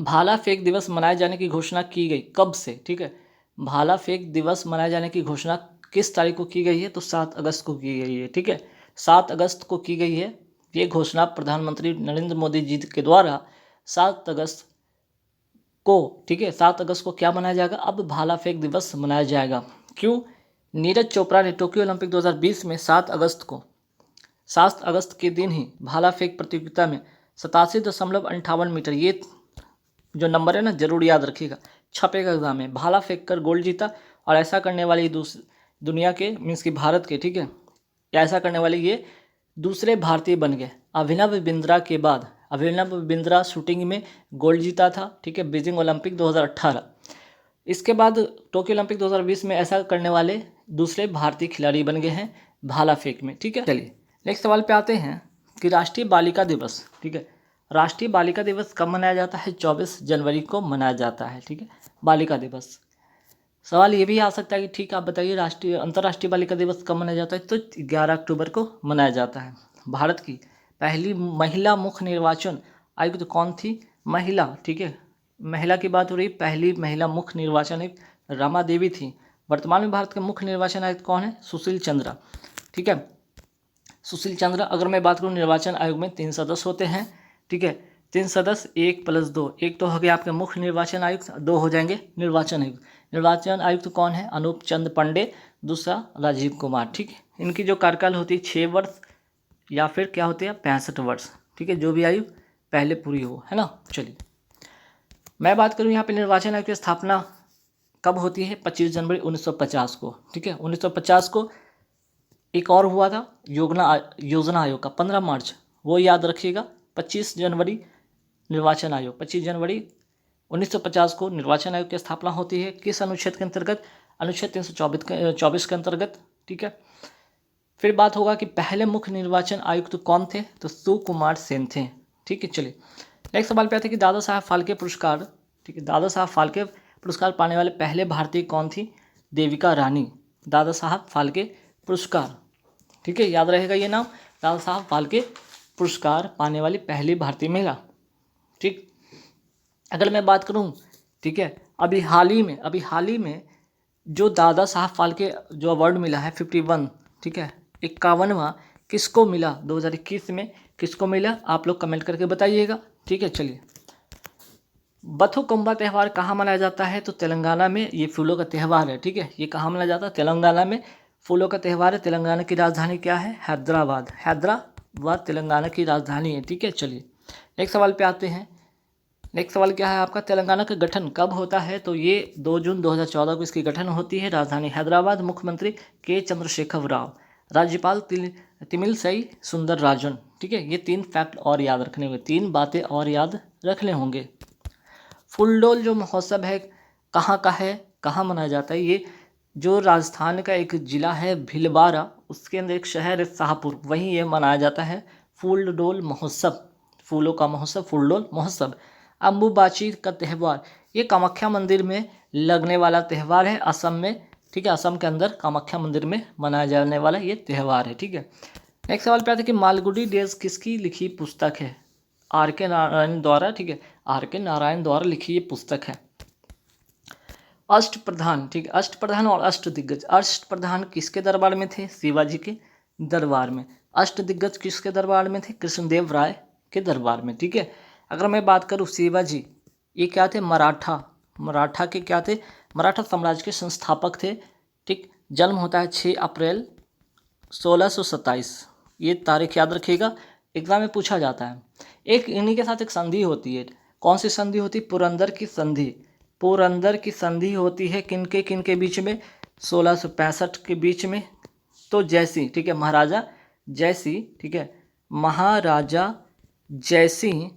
भाला फेंक दिवस मनाए जाने की घोषणा की गई कब से? ठीक है, भाला फेंक दिवस मनाए जाने की घोषणा किस तारीख को की गई है? तो 7 अगस्त को की गई है। ठीक है, 7 अगस्त को की गई है ये घोषणा प्रधानमंत्री नरेंद्र मोदी जी के द्वारा 7 अगस्त को। ठीक है, 7 अगस्त को क्या मनाया जाएगा? अब भाला फेंक दिवस मनाया जाएगा। क्यों? नीरज चोपड़ा ने टोक्यो ओलंपिक 2020 में 7 अगस्त के दिन ही भाला फेंक प्रतियोगिता में 87.58 मीटर, ये जो नंबर है ना जरूर याद रखिएगा, छपेगा एग्जाम में, भाला फेंक कर गोल्ड जीता। और ऐसा करने वाली दुनिया के मीन्स की भारत के, ठीक है, ऐसा करने वाले ये दूसरे भारतीय बन गए अभिनव बिंद्रा के बाद। अभिनव बिंद्रा शूटिंग में गोल्ड जीता था। ठीक है, बीजिंग ओलंपिक 2018। इसके बाद टोक्यो ओलंपिक 2020 में ऐसा करने वाले दूसरे भारतीय खिलाड़ी बन गए हैं भाला फेंक में। ठीक है, चलिए नेक्स्ट सवाल पे आते हैं कि राष्ट्रीय बालिका दिवस। ठीक है, राष्ट्रीय बालिका दिवस कब मनाया जाता है? 24 जनवरी को मनाया जाता है। ठीक है, बालिका दिवस। सवाल ये भी आ सकता है कि ठीक, आप बताइए राष्ट्रीय अंतर्राष्ट्रीय बालिका दिवस कब मनाया जाता है? तो 11 अक्टूबर को मनाया जाता है। भारत की पहली महिला मुख्य निर्वाचन आयुक्त कौन थी? महिला। ठीक है, महिला की बात हो रही, पहली महिला मुख्य निर्वाचन आयुक्त रमा देवी थी। वर्तमान में भारत के मुख्य निर्वाचन आयुक्त कौन है? सुशील चंद्रा। ठीक है, सुशील चंद्रा। अगर मैं बात करूँ निर्वाचन आयोग में 3 सदस्य होते हैं। ठीक है, 3 सदस्य, 1+2, एक तो हो गया आपके मुख्य निर्वाचन आयुक्त, 2 हो जाएंगे निर्वाचन आयुक्त। निर्वाचन आयुक्त कौन है? अनूप चंद पांडे, दूसरा राजीव कुमार। ठीक है, इनकी जो कार्यकाल होती है 6 वर्ष या फिर क्या होती है 65 वर्ष। ठीक है, जो भी आयु पहले पूरी हो, है ना। चलिए मैं बात करूँ यहाँ पे निर्वाचन आयोग की स्थापना कब होती है? 25 जनवरी 1950 को। ठीक है, 1950 को एक और हुआ था योजना आयोग का 15 मार्च, वो याद रखिएगा। 25 जनवरी निर्वाचन आयोग, 25 जनवरी 1950 को निर्वाचन आयोग की स्थापना होती है। किस अनुच्छेद के अंतर्गत? अनुच्छेद 324 के अंतर्गत। ठीक है, फिर बात होगा कि पहले मुख्य निर्वाचन आयुक्त कौन थे? तो सुकुमार सेन थे। ठीक है, चलिए नेक्स्ट सवाल पे आते हैं कि दादा साहब फाल्के पुरस्कार। ठीक है, दादा साहब फाल्के पुरस्कार पाने वाले पहले भारतीय कौन थी? देविका रानी। दादा साहब फाल्के पुरस्कार, ठीक है, याद रहेगा ये नाम, दादा साहब फाल्के पुरस्कार पाने वाली पहली भारतीय महिला। ठीक, अगर मैं बात करूं, ठीक है, अभी हाल ही में जो दादा साहब फाल्के जो अवार्ड मिला है 51, ठीक है, 51वां, किसको मिला 2021 में? किसको मिला? आप लोग कमेंट करके बताइएगा। ठीक है, चलिए बथुकम्बा त्यौहार कहाँ मनाया जाता है? तो तेलंगाना में ये फूलों का त्यौहार है। ठीक है, ये कहाँ मनाया जाता है? तेलंगाना में फूलों का त्यौहार है। तेलंगाना की राजधानी क्या है? हैदराबाद। हैदराबाद तेलंगाना की राजधानी है। ठीक है, चलिए नेक्स्ट सवाल पे आते हैं। नेक्स्ट सवाल क्या है आपका? तेलंगाना का गठन कब होता है? तो ये 2 जून 2014 को इसकी गठन होती है। राजधानी हैदराबाद। मुख्यमंत्री के चंद्रशेखर राव। राज्यपाल तिमिलसई सुंदर राजन। ठीक है, ये 3 फैक्ट और याद रखने होंगे, 3 बातें और याद रखने होंगे। फुलडोल जो महोत्सव है कहाँ का है, कहाँ मनाया जाता है? ये जो राजस्थान का एक ज़िला है भीलवाड़ा, उसके अंदर एक शहर है शाहपुर, वहीं ये मनाया जाता है फुलडोल महोत्सव। फूलों का महोत्सव, फुलडोल महोत्सव। अम्बुबाची का त्यौहार, ये कामाख्या मंदिर में लगने वाला त्यौहार है असम में। ठीक है, असम के अंदर कामाख्या मंदिर में मनाया जाने वाला ये त्यौहार है। ठीक है, नेक्स्ट सवाल पे आते हैं कि मालगुडी डेज किसकी लिखी पुस्तक है? आर के नारायण द्वारा। ठीक है, आर के नारायण द्वारा लिखी ये पुस्तक है। अष्टप्रधान, ठीक है, अष्टप्रधान और अष्टदिग्गज। अष्टप्रधान किसके दरबार में थे? शिवाजी के दरबार में। अष्टदिग्गज किसके दरबार में थे? कृष्णदेव राय के दरबार में। ठीक है, अगर मैं बात करूँ शिवाजी, ये क्या थे? मराठा के क्या थे? मराठा साम्राज्य के संस्थापक थे। ठीक, जन्म होता है 6 अप्रैल 1627, ये तारीख याद रखिएगा, एग्जाम में पूछा जाता है। एक इन्हीं के साथ एक संधि होती है। कौन सी संधि होती है? पुरंदर की संधि। पुरंदर की संधि होती है किनके बीच में? 1665 के बीच में। तो जयसिंह, ठीक है, महाराजा जयसिंह, ठीक है, महाराजा जयसिंह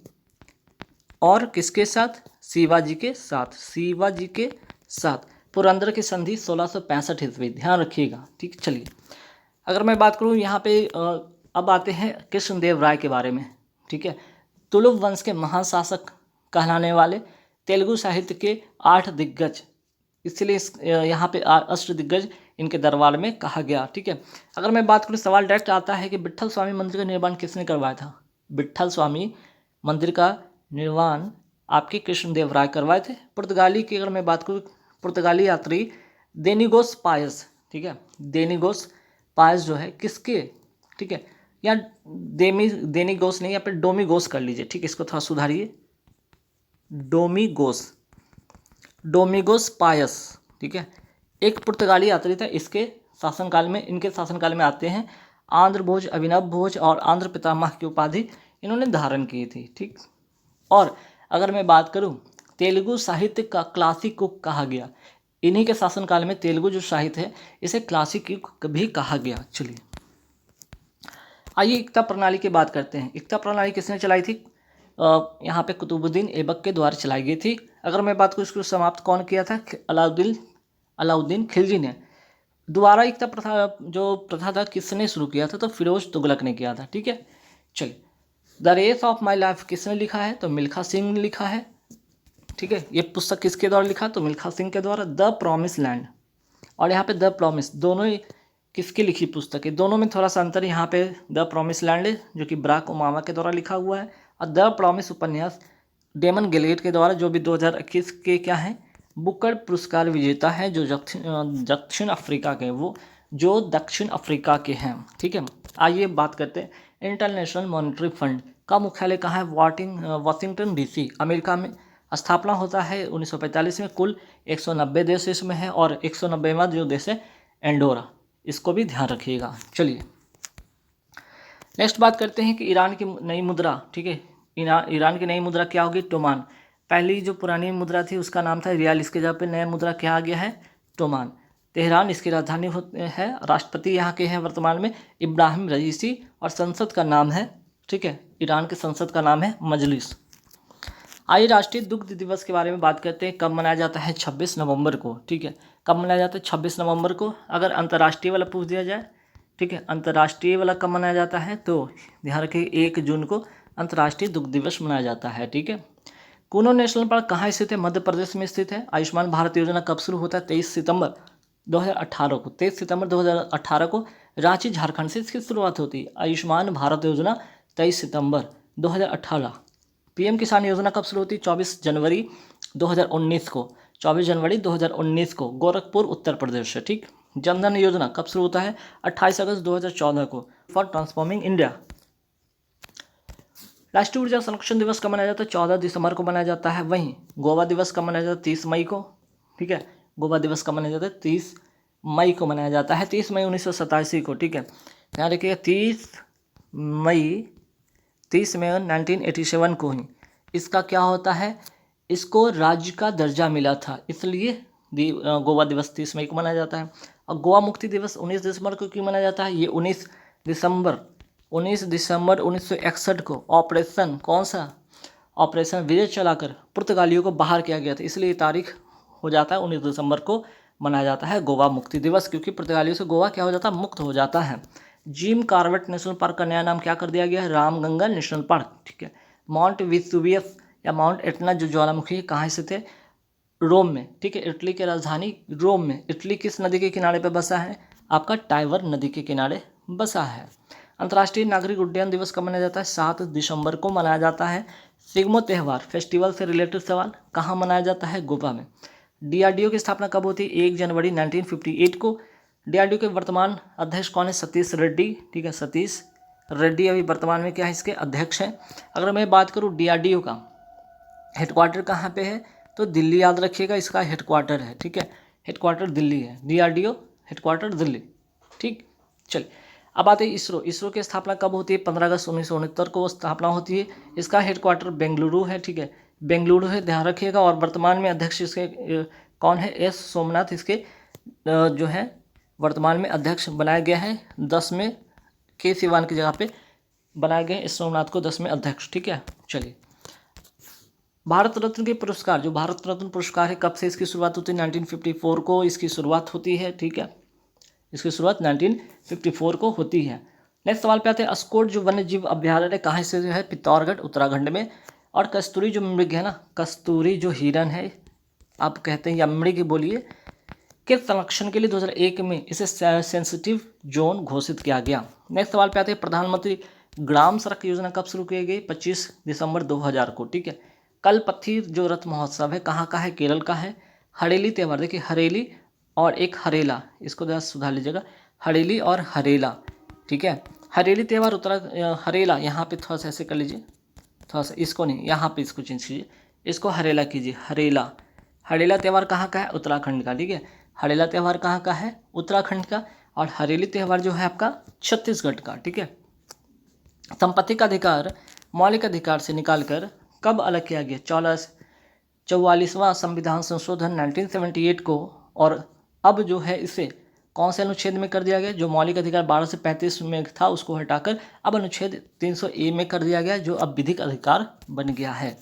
और किसके साथ? शिवाजी के साथ। शिवाजी के साथ पुरंदर की संधि 1665 ईस्वी, ध्यान रखिएगा। ठीक, चलिए अगर मैं बात करूँ यहाँ पे अब आते हैं कृष्णदेव राय के बारे में। ठीक है, तुलुव वंश के महाशासक कहलाने वाले, तेलुगु साहित्य के 8 दिग्गज, इसलिए यहाँ पे अष्टदिग्गज इनके दरबार में कहा गया। ठीक है, अगर मैं बात करूँ, सवाल डायरेक्ट आता है कि विट्ठल स्वामी मंदिर का निर्माण किसने करवाया था? विट्ठल स्वामी मंदिर का निर्माण आपके कृष्णदेव राय करवाए थे। पुर्तगाली की अगर मैं बात करूँ, पुर्तगाली यात्री डेनिगोस पायस, ठीक है, डेनिगोस पायस जो है किसके, ठीक है, या डेनिगोस नहीं, या फिर डोमिगोस कर लीजिए, ठीक है, इसको थोड़ा सुधारिए, डोमिगोस, डोमिगोस पायस, ठीक है, एक पुर्तगाली यात्री था। इसके शासनकाल में, इनके शासनकाल में आते हैं आंध्र भोज, अभिनव भोज और आंध्र पितामह की उपाधि इन्होंने धारण की थी, ठीक। और अगर मैं बात करूं, तेलुगु साहित्य का क्लासिक युग कहा गया, इन्हीं के शासनकाल में तेलुगु जो साहित्य है इसे क्लासिक युग भी कहा गया। चलिए आइए इक्ता प्रणाली की बात करते हैं। इक्ता प्रणाली किसने चलाई थी? यहाँ पे कुतुबुद्दीन ऐबक के द्वारा चलाई गई थी। अगर मैं बात करूँ इसको समाप्त कौन किया था? अलाउद्दीन खिलजी ने। दोबारा इक्ता प्रथा था किसने शुरू किया था? तो फिरोज तुगलक ने किया था, ठीक है। चलिए, the race of my life किसने लिखा है? तो मिल्खा सिंह ने लिखा है, ठीक है। ये पुस्तक किसके द्वारा लिखा? तो मिल्खा सिंह के द्वारा। द प्रॉमिस लैंड, और यहाँ पे द प्रॉमिस, दोनों ही किसकी लिखी पुस्तक है? दोनों में थोड़ा सा अंतर, यहाँ पे द प्रॉमिस लैंड है जो कि बराक ओबामा के द्वारा लिखा हुआ है, और द प्रॉमिस उपन्यास डेमन गिलेट के द्वारा, जो भी 2021 के क्या है, बुकर पुरस्कार विजेता है, जो दक्षिण अफ्रीका के, वो जो दक्षिण अफ्रीका के हैं, ठीक है। आइए बात करते हैं इंटरनेशनल मॉनेटरी फंड का मुख्यालय कहाँ है? वाशिंगटन डीसी, अमेरिका में स्थापना होता है 1945 में। कुल 190 देश इसमें है, और 190वां जो देश है एंडोरा, इसको भी ध्यान रखिएगा। चलिए नेक्स्ट बात करते हैं कि ईरान की नई मुद्रा, ठीक है, ईरान की नई मुद्रा क्या होगी? टोमान। पहली जो पुरानी मुद्रा थी उसका नाम था रियाल, इसके जगह पे नया मुद्रा क्या आ गया है? टोमान। तेहरान इसकी राजधानी है। राष्ट्रपति यहाँ के हैं वर्तमान में इब्राहिम रईसी, और संसद का नाम है, ठीक है, ईरान के संसद का नाम है मजलिस। आइए राष्ट्रीय दुग्ध दिवस के बारे में बात करते हैं। कब मनाया जाता है? 26 नवंबर को, ठीक है। कब मनाया जाता है? 26 नवंबर को। अगर अंतर्राष्ट्रीय वाला पूछ दिया जाए, ठीक है, अंतर्राष्ट्रीय वाला कब मनाया जाता है? तो ध्यान रखिए 1 जून को अंतर्राष्ट्रीय दुग्ध दिवस मनाया जाता है, ठीक है। कूनो नेशनल पार्क कहाँ स्थित है? मध्य प्रदेश में स्थित है। आयुष्मान भारत योजना कब शुरू होता है? 23 सितंबर 2018 को। 23 सितंबर 2018 को रांची झारखंड से इसकी शुरुआत होती है। आयुष्मान भारत योजना 23 सितंबर 2018। पीएम किसान योजना कब शुरू होती है? 24 जनवरी 2019 को। 24 जनवरी 2019 को गोरखपुर उत्तर प्रदेश से, ठीक। जनधन योजना कब शुरू होता है? 28 अगस्त 2014 को, फॉर ट्रांसफॉर्मिंग इंडिया। राष्ट्रीय ऊर्जा संरक्षण दिवस कब मनाया जाता है? 14 दिसंबर को मनाया जाता है। वहीं गोवा दिवस कब मनाया जाता है? 30 मई को, ठीक है। गोवा दिवस कब मनाया जाता है? 30 मई को मनाया जाता है, 30 मई 1987 को, ठीक है। ध्यान रखिएगा 30 मई 1987 को ही इसका क्या होता है? इसको राज्य का दर्जा मिला था, इसलिए गोवा दिवस 30 मई को मनाया जाता है। और गोवा मुक्ति दिवस 19 दिसंबर को क्यों मनाया जाता है? ये 19 दिसंबर 1961 को ऑपरेशन, कौन सा? ऑपरेशन विजय चलाकर पुर्तगालियों को बाहर किया गया था, इसलिए तारीख हो जाता है 19 दिसंबर को मनाया जाता है गोवा मुक्ति दिवस, क्योंकि पुर्तगालियों से गोवा क्या हो जाता है? मुक्त हो जाता है। जिम कॉर्बेट नेशनल पार्क का नया नाम क्या कर दिया गया है? रामगंगा नेशनल पार्क, ठीक है। माउंट वेसुवियस या माउंट एटना जो ज्वालामुखी है कहाँ स्थित है? रोम में, ठीक है। इटली की राजधानी रोम में। इटली किस नदी के किनारे पर बसा है? आपका टाइबर नदी के किनारे बसा है। अंतर्राष्ट्रीय नागरिक उड्डयन दिवस कब मनाया जाता है? 7 दिसंबर को मनाया जाता है। सिग्मो त्यौहार, फेस्टिवल से रिलेटेड सवाल, कहाँ मनाया जाता है? गोवा में। डीआरडीओ की स्थापना कब होती है? 1 जनवरी 1958 को। डीआरडीओ के वर्तमान अध्यक्ष कौन है? सतीश रेड्डी, ठीक है, सतीश रेड्डी अभी वर्तमान में क्या है? इसके अध्यक्ष हैं। अगर मैं बात करूँ डीआरडीओ का हेडक्वार्टर कहाँ पे है? तो दिल्ली, याद रखिएगा इसका हेडक्वार्टर है, ठीक है, हेडक्वार्टर दिल्ली है। डीआरडीओ हेडक्वार्टर दिल्ली, ठीक। चलिए अब आते हैं इसरो। इसरो की स्थापना कब होती है? 15 अगस्त 1969 को स्थापना होती है। इसका हेडक्वार्टर बेंगलुरु है, ठीक है, बेंगलुरु है, ध्यान रखिएगा। और वर्तमान में अध्यक्ष इसके कौन है? एस सोमनाथ इसके जो है वर्तमान में अध्यक्ष बनाया गया है। 10 में के सिवान की जगह पे बनाया गया एस सोमनाथ को 10 में अध्यक्ष, ठीक है। चलिए भारत रत्न के पुरस्कार, जो भारत रत्न पुरस्कार है कब से इसकी शुरुआत होती है? 1954 को इसकी शुरुआत होती है, ठीक है, इसकी शुरुआत 1954 को होती है। नेक्स्ट सवाल पे आते हैं। अस्कोट जो वन्य जीव अभ्यारण्य कहाँ से है? पिथौरागढ़ उत्तराखंड में। और कस्तूरी जो मृग है ना, कस्तूरी जो हिरन है, आप कहते हैं या मृग बोलिए, के संरक्षण के लिए 2001 में इसे सेंसिटिव जोन घोषित किया गया। नेक्स्ट सवाल पे आते हैं। प्रधानमंत्री ग्राम सड़क योजना कब शुरू की गई? 25 दिसंबर 2000 को, ठीक है। कलपथी जो रथ महोत्सव है कहाँ का है, केरल का है। हरेली त्यौहार, देखिए हरेली और एक हरेला, इसको जरा सुधार लीजिएगा, हरेली और हरेला, ठीक है। हरेली त्यौहार हरेला यहाँ पे थोड़ा सा ऐसे कर लीजिए, थोड़ा सा इसको नहीं, यहाँ पे इसको चेंज कीजिए, इसको हरेला कीजिए, हरेला। हरेला त्यौहार कहाँ का है, उत्तराखंड का, ठीक है। हरेला त्यौहार कहाँ का है, उत्तराखंड का। और हरेली त्यौहार जो है आपका छत्तीसगढ़ का, ठीक है। संपत्ति का अधिकार मौलिक अधिकार से निकालकर कब अलग किया गया, 44वां संविधान संशोधन 1978 को। और अब जो है इसे कौन से अनुच्छेद में कर दिया गया, जो मौलिक अधिकार 12 से 35 में था उसको हटाकर अब अनुच्छेद 300A में कर दिया गया, जो अब विधिक अधिकार बन गया है।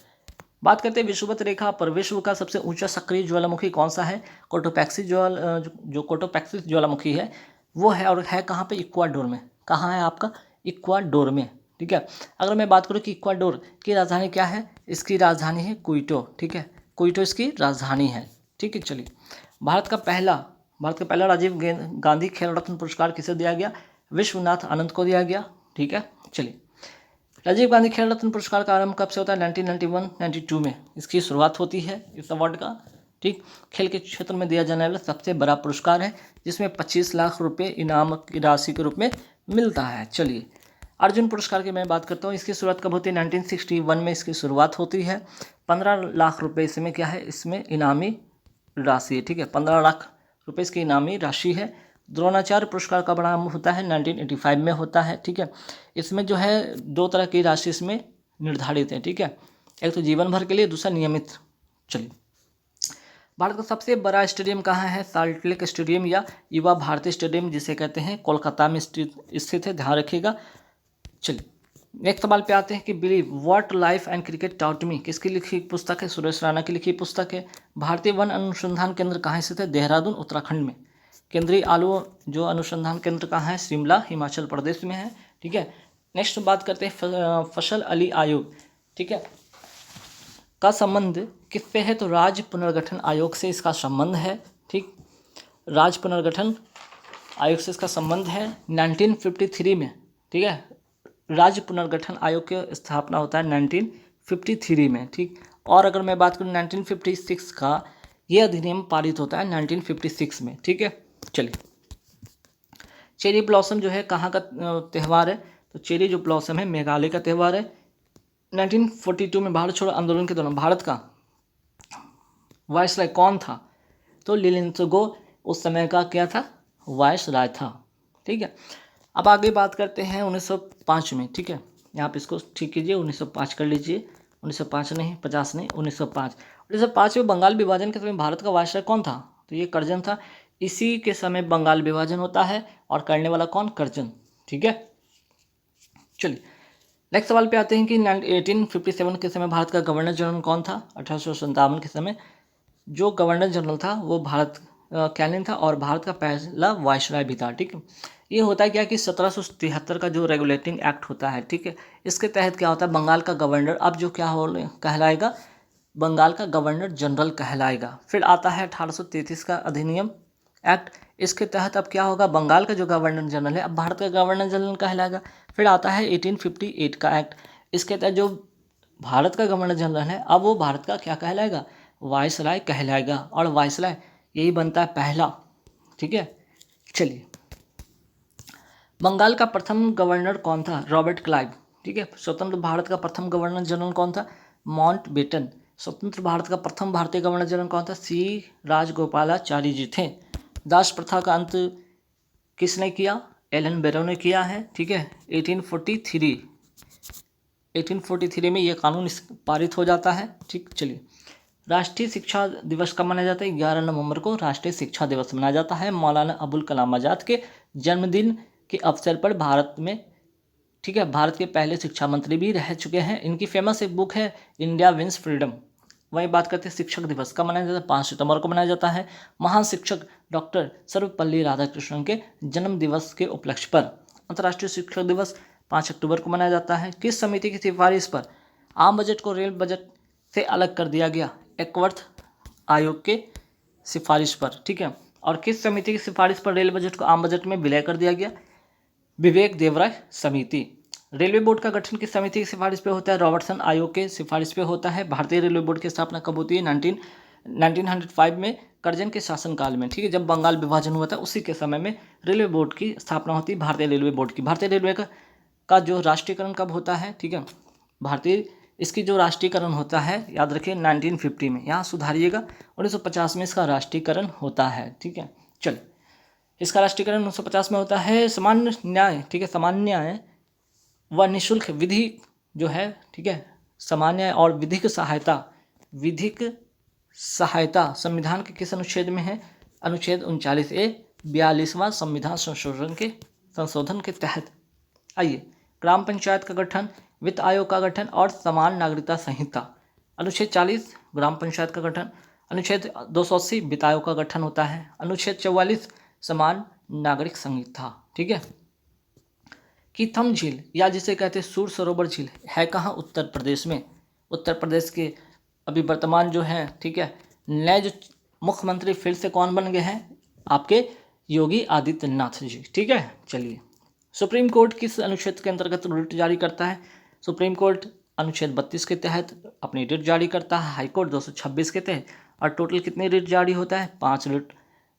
बात करते हैं विषुवत रेखा पर, विश्व का सबसे ऊंचा सक्रिय ज्वालामुखी कौन सा है, कोटोपैक्सी जो कोटोपैक्सी ज्वालामुखी है वो है, और है कहाँ पे, इक्वाडोर में। कहाँ है आपका, इक्वाडोर में, ठीक है। अगर मैं बात करूँ कि इक्वाडोर की राजधानी क्या है, इसकी राजधानी है क्विटो, ठीक है, क्विटो इसकी राजधानी है, ठीक है। चलिए, भारत का पहला राजीव गांधी खेल रत्न पुरस्कार किसे दिया गया, विश्वनाथ आनंद को दिया गया, ठीक है। चलिए, राजीव गांधी खेल रत्न पुरस्कार का आरंभ कब से होता है, 1991-92 में इसकी शुरुआत होती है इस अवार्ड का, ठीक। खेल के क्षेत्र में दिया जाने वाला सबसे बड़ा पुरस्कार है, जिसमें 25 लाख रुपए इनाम की राशि के रूप में मिलता है। चलिए, अर्जुन पुरस्कार की मैं बात करता हूँ, इसकी शुरुआत कब होती है, 1961 में इसकी शुरुआत होती है। 15 लाख रुपये इसमें क्या है, इसमें इनामी राशि है, ठीक है, 15 लाख रुपये इसकी इनामी राशि है। द्रोणाचार्य पुरस्कार का आरंभ होता है 1985 में होता है, ठीक है। इसमें जो है 2 तरह की राशि इसमें निर्धारित है, ठीक है, एक तो जीवन भर के लिए, दूसरा नियमित। चलिए, भारत का सबसे बड़ा स्टेडियम कहाँ है, साल्ट लेक स्टेडियम या युवा भारती स्टेडियम जिसे कहते हैं, कोलकाता में स्थित है, ध्यान रखिएगा। चलिए, नेक्स्ट सवाल पे आते हैं कि believe what life and cricket taught me किसकी लिखी पुस्तक है, सुरेश राणा की लिखी पुस्तक है। भारतीय वन अनुसंधान केंद्र कहाँ स्थित है, देहरादून उत्तराखंड में। केंद्रीय आलू जो अनुसंधान केंद्र कहाँ है, शिमला हिमाचल प्रदेश में है, ठीक है। नेक्स्ट बात करते हैं फसल अली आयोग, ठीक है, का संबंध किससे है, तो राज्य पुनर्गठन आयोग से इसका संबंध है, ठीक। राज्य पुनर्गठन आयोग से इसका संबंध है 1953 में, ठीक है। राज्य पुनर्गठन आयोग की स्थापना होता है 1953 में, ठीक। और अगर मैं बात करूँ 1956 का, यह अधिनियम पारित होता है 1956 में, ठीक है। चलिए, चेरी ब्लॉसम जो है कहाँ का त्यौहार है, तो चेरी जो ब्लॉसम है मेघालय का त्यौहार है। 1942 में भारत छोड़ो आंदोलन के दौरान भारत का वायसराय कौन था, तो लिलिंथगो उस समय का क्या था, वायसराय था, ठीक है। अब आगे बात करते हैं 1905 में, ठीक है, यहाँ पे इसको ठीक कीजिए, 1905 कर लीजिए, 1905 नहीं, 50 नहीं, 1905 में बंगाल विभाजन के समय भारत का वायसराय कौन था, तो ये कर्जन था। इसी के समय बंगाल विभाजन होता है और करने वाला कौन, कर्जन, ठीक है। चलिए, नेक्स्ट सवाल पे आते हैं कि 1857 के समय भारत का गवर्नर जनरल कौन था, 1857 के समय जो गवर्नर जनरल था वो भारत कैनिंग था, और भारत का पहला वायसराय भी था, ठीक है। ये होता है क्या कि 1773 का जो रेगुलेटिंग एक्ट होता है, ठीक है, इसके तहत क्या होता है, बंगाल का गवर्नर अब जो क्या हो कहलाएगा, बंगाल का गवर्नर जनरल कहलाएगा। फिर आता है 1833 का अधिनियम एक्ट, इसके तहत अब क्या होगा, बंगाल का जो गवर्नर जनरल है अब भारत का गवर्नर जनरल कहलाएगा। फिर आता है 1858 का एक्ट, इसके तहत जो भारत का गवर्नर जनरल है अब वो भारत का क्या कहलाएगा, वायसराय कहलाएगा, और वायसराय यही बनता है पहला, ठीक है। चलिए, बंगाल का प्रथम गवर्नर कौन था, रॉबर्ट क्लाइव, ठीक है। स्वतंत्र भारत का प्रथम गवर्नर जनरल कौन था, माउंटबेटन। स्वतंत्र भारत का प्रथम भारतीय गवर्नर जनरल कौन था, सी राजगोपालाचारी जी थे। दास प्रथा का अंत किसने किया, एलन बेरो ने किया है, ठीक है। 1843 में ये कानून पारित हो जाता है, ठीक। चलिए, राष्ट्रीय शिक्षा दिवस कब मनाया जाता है, 11 नवंबर को राष्ट्रीय शिक्षा दिवस मनाया जाता है। मौलाना अबुल कलाम आज़ाद के जन्मदिन के अवसर पर भारत में, ठीक है, भारत के पहले शिक्षा मंत्री भी रह चुके हैं। इनकी फेमस एक बुक है इंडिया विंस फ्रीडम। वही बात करते हैं शिक्षक दिवस कब मनाया जाता है, 5 सितंबर को मनाया जाता है। महान शिक्षक डॉक्टर सर्वपल्ली राधाकृष्णन के जन्म दिवस के उपलक्ष्य पर अंतर्राष्ट्रीय शिक्षक दिवस 5 अक्टूबर को मनाया जाता है। किस समिति की सिफारिश पर आम बजट को रेल बजट से अलग कर दिया गया, एकवर्थ आयोग के सिफारिश पर, ठीक है। और किस समिति की सिफारिश पर रेल बजट को आम बजट में विलय कर दिया गया, विवेक देवराय समिति। रेलवे बोर्ड का गठन किस समिति की सिफारिश पे होता है? रॉबर्टसन आयोग के सिफारिश पे होता है। भारतीय रेलवे बोर्ड की स्थापना कब होती है? 1905 में कर्जन के शासनकाल में, ठीक है, जब बंगाल विभाजन हुआ था उसी के समय में रेलवे बोर्ड की स्थापना होती है, भारतीय रेलवे बोर्ड की। भारतीय रेलवे का जो राष्ट्रीयकरण कब होता है? ठीक है, भारतीय इसकी जो राष्ट्रीयकरण होता है, याद रखिए 1950 में, यहाँ सुधारिएगा 1950 में इसका राष्ट्रीयकरण होता है। ठीक है, चलिए, इसका राष्ट्रीयकरण 1950 में होता है। सामान्य न्याय, ठीक है, सामान्य न्याय व निःशुल्क विधि जो है, ठीक है, सामान्य और विधिक सहायता संविधान के किस अनुच्छेद में है? अनुच्छेद 39A 42वां संविधान संशोधन के तहत। आइए, ग्राम पंचायत का गठन, वित्त आयोग का गठन और समान नागरिकता संहिता। अनुच्छेद 40 ग्राम पंचायत का गठन, अनुच्छेद 280 वित्त आयोग का गठन होता है, अनुच्छेद 44 समान नागरिक संहिता। ठीक है, कीथम झील या जिसे कहते हैं सूर सरोवर झील है कहाँ? उत्तर प्रदेश में। उत्तर प्रदेश के अभी वर्तमान जो है, ठीक है, नए जो मुख्यमंत्री फिर से कौन बन गए हैं? आपके योगी आदित्यनाथ जी। ठीक है, चलिए, सुप्रीम कोर्ट किस अनुच्छेद के अंतर्गत रिट जारी करता है? सुप्रीम कोर्ट अनुच्छेद 32 के तहत अपनी रिट जारी करता है, हाई कोर्ट 226 के तहत। और टोटल कितने रिट जारी होता है? 5 रिट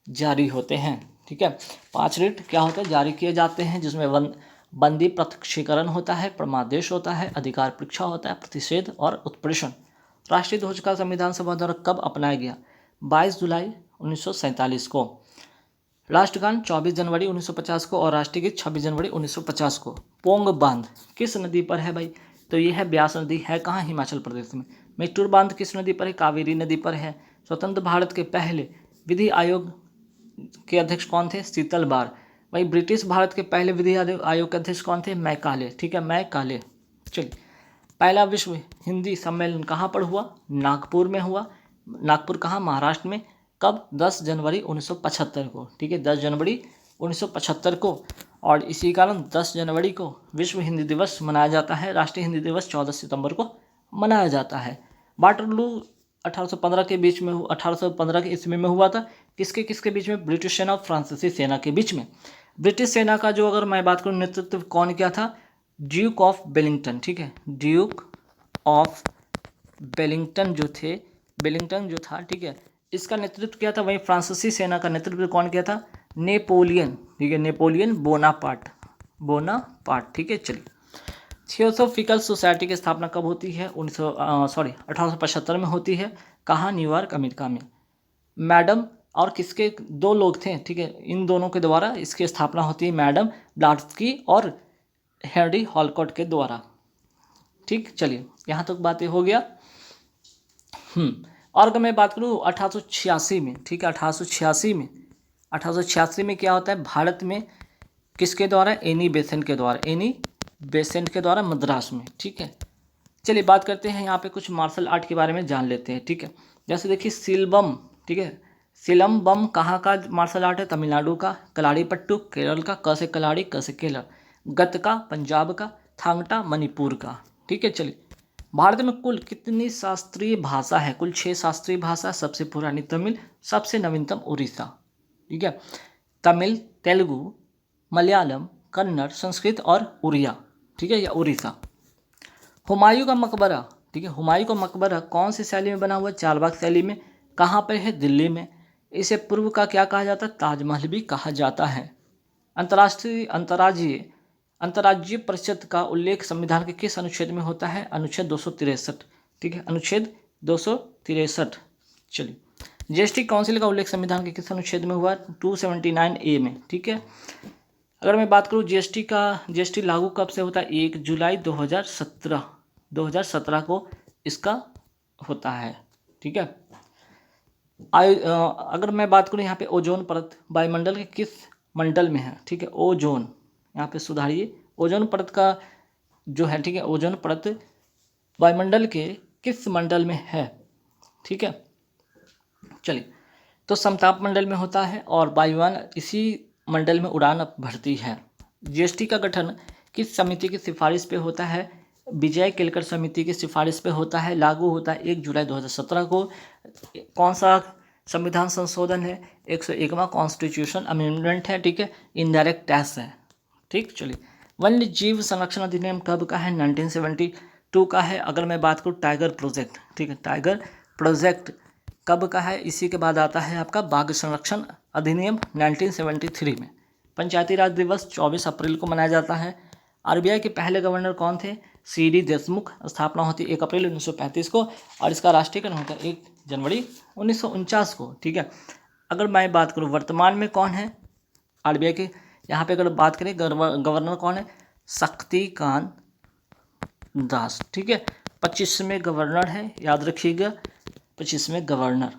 जारी होते हैं। ठीक है, 5 रिट क्या होता है? जारी किए जाते हैं, जिसमें बंदी प्रत्यक्षीकरण होता है, परमादेश होता है, अधिकार परीक्षा होता है, प्रतिषेध और उत्प्रेषण। राष्ट्रीय ध्वज का संविधान सभा द्वारा कब अपनाया गया? 22 जुलाई 1947 को। राष्ट्रगान 24 जनवरी 1950 को और राष्ट्रीय गीत 26 जनवरी 1950 को। पोंग बांध किस नदी पर है भाई? तो ये है ब्यास नदी, है कहाँ? हिमाचल प्रदेश में। मेट्टूर बांध किस नदी पर है? कावेरी नदी पर है। स्वतंत्र भारत के पहले विधि आयोग के अध्यक्ष कौन थे? शीतल बार। वही ब्रिटिश भारत के पहले विधि आयोग के अध्यक्ष कौन थे? मैकाले। ठीक है, मैकाले। चलिए, पहला विश्व हिंदी सम्मेलन कहाँ पर हुआ? नागपुर में हुआ। नागपुर कहाँ? महाराष्ट्र में। कब? 10 जनवरी 1975 को। ठीक है, 10 जनवरी 1975 को। और इसी कारण 10 जनवरी को विश्व हिंदी दिवस मनाया जाता है। राष्ट्रीय हिंदी दिवस 14 सितंबर को मनाया जाता है। वाटरलू 1815 के बीच में 1815 के ईस्वी में हुआ था। किसके किसके बीच में? ब्रिटिश सेना और फ्रांसीसी सेना के बीच में। ब्रिटिश सेना का जो अगर मैं बात करूँ नेतृत्व कौन किया था? Duke of Wellington. ठीक है, ड्यूक ऑफ वेलिंगटन जो था, ठीक है, इसका नेतृत्व किया था। वहीं फ्रांसीसी सेना का नेतृत्व कौन किया था? नेपोलियन। ठीक है, नेपोलियन बोनापार्ट। ठीक है, चलिए, थियोसोफिकल सोसाइटी की स्थापना कब होती है? 1875 में होती है। कहाँ? न्यूयॉर्क, अमेरिका में। मैडम और किसके? 2 लोग थे, ठीक है, इन दोनों के द्वारा इसकी स्थापना होती है, मैडम ब्लैवात्स्की और हेनरी हॉलकॉट के द्वारा। ठीक, चलिए, यहाँ तक बातें हो गया। और अगर मैं बात करूँ 1886 में, ठीक है, 1886 में क्या होता है? भारत में किसके द्वारा? एनी बेसेंट के द्वारा मद्रास में। ठीक है, चलिए बात करते हैं यहाँ पे कुछ मार्शल आर्ट के बारे में जान लेते हैं। ठीक है, जैसे देखिए सिलबम, ठीक है, सिलम्बम कहाँ का मार्शल आर्ट है? तमिलनाडु का। कलारीपट्टू केरल का, क से कलाड़ी क से केरल। गतका पंजाब का। थांगटा मणिपुर का। ठीक है, चलिए, भारत में कुल कितनी शास्त्रीय भाषा है? कुल 6 शास्त्रीय भाषा। सबसे पुरानी तमिल, सबसे नवीनतम उड़ीसा। ठीक है, तमिल, तेलुगु, मलयालम, कन्नड़, संस्कृत और उड़िया। ठीक है, या उड़ीसा। हुमायूं का मकबरा, ठीक है, हुमायूं का मकबरा कौन सी शैली में बना हुआ है? चारबाग शैली में। कहाँ पर है? दिल्ली में। इसे पूर्व का क्या कहा जाता है? ताजमहल भी कहा जाता है। अंतर्राज्यीय परिषद का उल्लेख संविधान के किस अनुच्छेद में होता है? अनुच्छेद 263। ठीक है, अनुच्छेद 263। चलिए, जीएसटी काउंसिल का उल्लेख संविधान के किस अनुच्छेद में हुआ? 279A में। ठीक है, अगर मैं बात करूँ जीएसटी लागू कब से होता है? 1 जुलाई 2017 को इसका होता है। ठीक है, अगर मैं बात करूँ यहाँ पे ओजोन परत वायुमंडल के किस मंडल में है? ठीक है, ओजोन, यहाँ पे सुधारिए, ओजोन परत का जो है, ठीक है, ओजोन परत वायुमंडल के किस मंडल में है? ठीक है, चलिए, तो समताप मंडल में होता है और वायुयान इसी मंडल में उड़ान भरती है। जीएसटी का गठन किस समिति की सिफारिश पे होता है? विजय केलकर समिति की सिफारिश पे होता है। लागू होता है 1 जुलाई 2017 को। कौन सा संविधान संशोधन है? 101वां कॉन्स्टिट्यूशन अमेंडमेंट है। ठीक है, इनडायरेक्ट टैक्स है। ठीक, चलिए, वन्य जीव संरक्षण अधिनियम कब का है? 1972 का है। अगर मैं बात करूँ टाइगर प्रोजेक्ट, ठीक है, टाइगर प्रोजेक्ट कब का है? इसी के बाद आता है आपका बाघ संरक्षण अधिनियम 1973 में। पंचायती राज दिवस 24 अप्रैल को मनाया जाता है। आरबीआई के पहले गवर्नर कौन थे? सीडी देशमुख। स्थापना होती 1 अप्रैल 1935 को और इसका राष्ट्रीयकरण होता है 1 जनवरी 1949 को, ठीक है। अगर मैं बात करूँ वर्तमान में कौन है आरबीआई के, यहाँ पे अगर बात करें गवर्नर कौन है? शक्तिकांत दास, ठीक है। 25वें गवर्नर है, याद रखिएगा, 25वें गवर्नर।